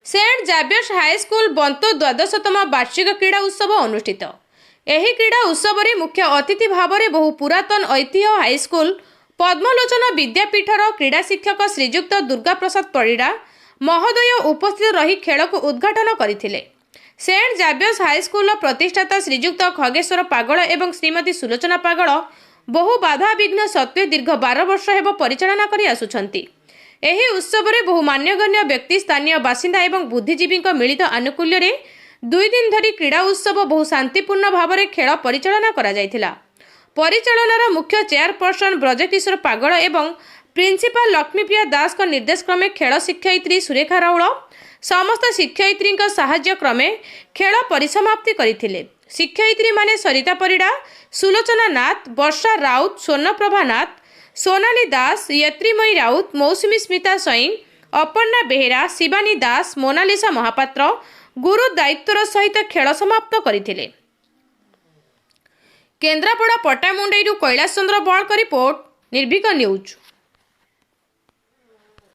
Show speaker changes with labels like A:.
A: Saint जावियर्स high school Banto द्वादशतम वार्षिक क्रीड़ा उत्सव अनुष्ठित। ଏହି କ୍ରୀଡ଼ା ଉତ୍ସବରେ ମୁଖ୍ୟ ଅତିଥି ଭାବରେ ବହୁ ପୁରାତନ ଐତିହ୍ୟ ହାଇସ୍କୁଲ ପଦ୍ମଲୋଚନ ବିଦ୍ୟାପୀଠର କ୍ରୀଡ଼ା ଶିକ୍ଷକ ଶ୍ରୀଯୁକ୍ତ ଦୁର୍ଗା ପ୍ରସାଦ ପରିଡ଼ା ମହୋଦୟ ଉପସ୍ଥିତ ରହି ଖେଳକୁ ଉଦ୍ଘାଟନ କରିଥିଲେ। ସେଣ୍ଟ ଜାଭିୟର୍ସ ହାଇସ୍କୁଲର ପ୍ରତିଷ୍ଠାତା ଶ୍ରୀଯୁକ୍ତ ଖଗେଶ୍ୱର ପାଗଳ ଏବଂ ଶ୍ରୀମତୀ ସୁଲୋଚନା ପାଗଳ ବହୁ ବାଧାବିଘ୍ନ ସତ୍ତ୍ୱେ ଦୀର୍ଘ 12 ବର୍ଷ ହେବ ପରିଚାଳନା କରି ଆସୁଛନ୍ତି। ଏହି ଉତ୍ସବରେ ବହୁ ମାନ୍ୟଗଣ୍ୟ ବ୍ୟକ୍ତି, ସ୍ଥାନୀୟ ବାସିନ୍ଦା ଏବଂ ବୁଦ୍ଧିଜୀବୀଙ୍କ ମିଳିତ ଆନୁକୂଲ୍ୟରେ 2 ଦିନ ଧରି କ୍ରୀଡ଼ା ଉତ୍ସବ ବହୁ ଶାନ୍ତିପୂର୍ଣ୍ଣ ଭାବରେ ଖେଳ ପରିଚାଳନା କରାଯାଇଥିଲା। ପରିଚାଳନାର ମୁଖ୍ୟ ଚେୟାରପର୍ସନ ବ୍ରଜକିଶୋର ପାଗଳ ଏବଂ ପ୍ରିନ୍ସିପାଲ ଲକ୍ଷ୍ମୀପ୍ରିୟା ଦାସଙ୍କ ନିର୍ଦ୍ଦେଶ କ୍ରମେ ଖେଳ ଶିକ୍ଷୟିତ୍ରୀ ସୁରେଖା ରାଉଳ ସମସ୍ତ ଶିକ୍ଷୟିତ୍ରୀଙ୍କ ସାହାଯ୍ୟ କ୍ରମେ ଖେଳ ପରିସମାପ୍ତି କରିଥିଲେ। ଶିକ୍ଷୟିତ୍ରୀମାନେ ସରିତା ପରିଡ଼ା, ସୁଲୋଚନା ନାଥ, ବର୍ଷା ରାଉତ, ସ୍ୱର୍ଣ୍ଣପ୍ରଭା ନାଥ, सोनाली दास, यत्रीमयी राउत, मौसुमी स्मिता स्वईं, अपर्णा बेहेरा, शिवानी दास, मोनालिसा महापात्र गुरु दायित्वर सहित खेल समाप्त करथिले। केन्द्रापड़ा पट्टामुंडईरू कैलाश चंद्र बळक रिपोर्ट, निर्भीक न्यूज।